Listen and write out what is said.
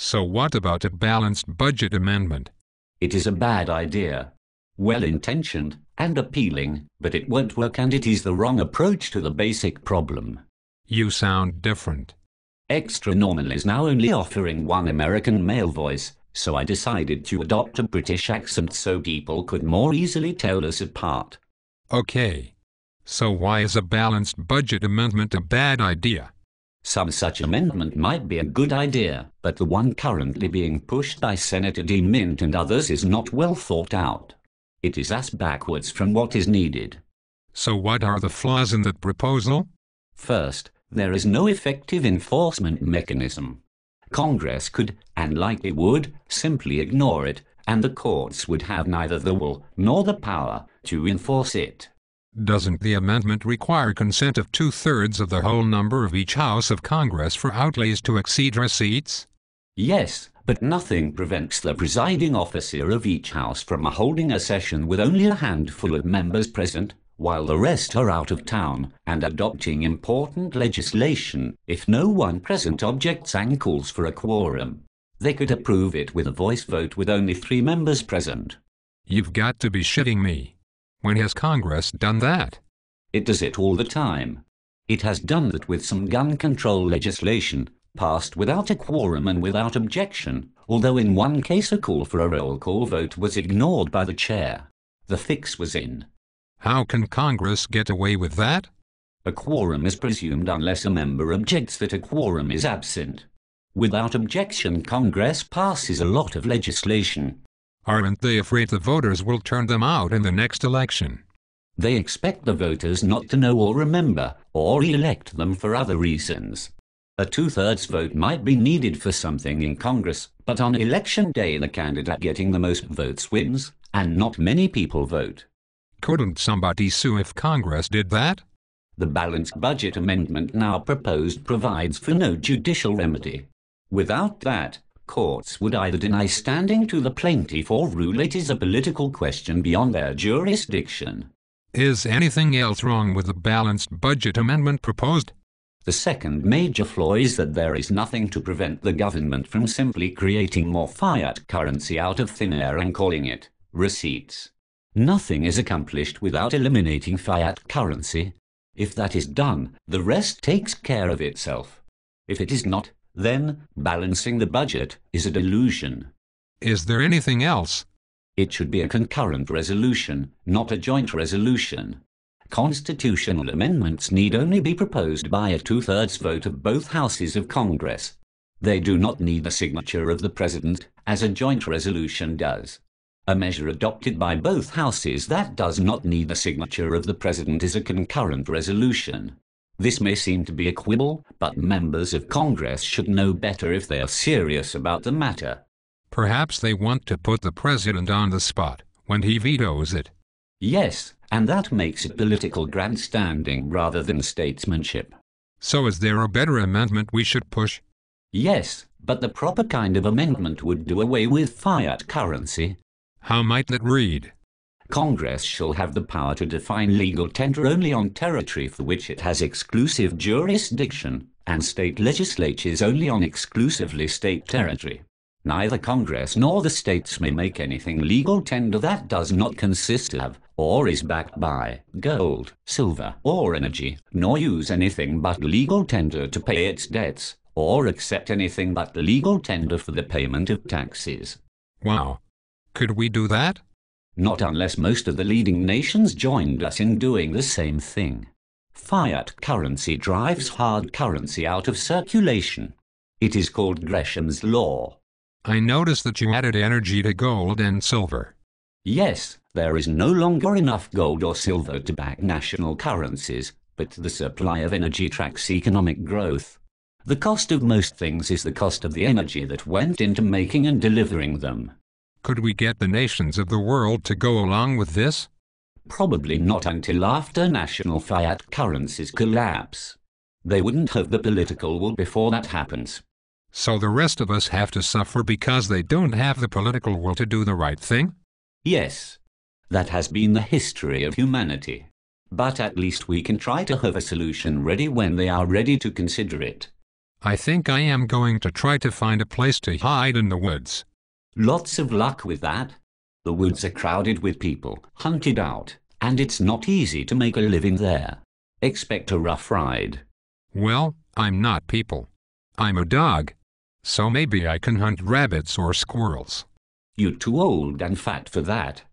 So what about a balanced budget amendment? It is a bad idea. Well-intentioned and appealing, but it won't work, and it is the wrong approach to the basic problem. You sound different. Extra Normal is now only offering one American male voice, so I decided to adopt a British accent so people could more easily tell us apart. Okay. So why is a balanced budget amendment a bad idea? Some such amendment might be a good idea, but the one currently being pushed by Senator Dean Mint and others is not well thought out. It is ass backwards from what is needed. So what are the flaws in that proposal? First, there is no effective enforcement mechanism. Congress could, and likely would, simply ignore it, and the courts would have neither the will nor the power to enforce it. Doesn't the amendment require consent of 2/3 of the whole number of each House of Congress for outlays to exceed receipts? Yes, but nothing prevents the presiding officer of each House from holding a session with only a handful of members present, while the rest are out of town, and adopting important legislation if no one present objects and calls for a quorum. They could approve it with a voice vote with only 3 members present. You've got to be shitting me. When has Congress done that? It does it all the time. It has done that with some gun control legislation, passed without a quorum and without objection, although in one case a call for a roll call vote was ignored by the chair. The fix was in. How can Congress get away with that? A quorum is presumed unless a member objects that a quorum is absent. Without objection, Congress passes a lot of legislation. Aren't they afraid the voters will turn them out in the next election? They expect the voters not to know or remember, or elect them for other reasons. A 2/3 vote might be needed for something in Congress, but on election day the candidate getting the most votes wins, and not many people vote. Couldn't somebody sue if Congress did that? The balanced budget amendment now proposed provides for no judicial remedy. Without that, courts would either deny standing to the plaintiff or rule it is a political question beyond their jurisdiction. Is anything else wrong with the balanced budget amendment proposed? The second major flaw is that there is nothing to prevent the government from simply creating more fiat currency out of thin air and calling it receipts. Nothing is accomplished without eliminating fiat currency. If that is done, the rest takes care of itself. If it is not, then balancing the budget is a delusion. Is there anything else? It should be a concurrent resolution, not a joint resolution. Constitutional amendments need only be proposed by a 2/3 vote of both houses of Congress. They do not need the signature of the President, as a joint resolution does. A measure adopted by both houses that does not need the signature of the President is a concurrent resolution. This may seem to be a quibble, but members of Congress should know better if they are serious about the matter. Perhaps they want to put the President on the spot when he vetoes it. Yes, and that makes it political grandstanding rather than statesmanship. So is there a better amendment we should push? Yes, but the proper kind of amendment would do away with fiat currency. How might that read? Congress shall have the power to define legal tender only on territory for which it has exclusive jurisdiction, and state legislatures only on exclusively state territory. Neither Congress nor the states may make anything legal tender that does not consist of, or is backed by, gold, silver, or energy, nor use anything but legal tender to pay its debts, or accept anything but legal tender for the payment of taxes. Wow. Could we do that? Not unless most of the leading nations joined us in doing the same thing. Fiat currency drives hard currency out of circulation. It is called Gresham's Law. I noticed that you added energy to gold and silver. Yes, there is no longer enough gold or silver to back national currencies, but the supply of energy tracks economic growth. The cost of most things is the cost of the energy that went into making and delivering them. Could we get the nations of the world to go along with this? Probably not until after national fiat currencies collapse. They wouldn't have the political will before that happens. So the rest of us have to suffer because they don't have the political will to do the right thing? Yes, that has been the history of humanity. But at least we can try to have a solution ready when they are ready to consider it. I think I am going to try to find a place to hide in the woods. Lots of luck with that. The woods are crowded with people, hunted out, and it's not easy to make a living there. Expect a rough ride. Well, I'm not people. I'm a dog. So maybe I can hunt rabbits or squirrels. You're too old and fat for that.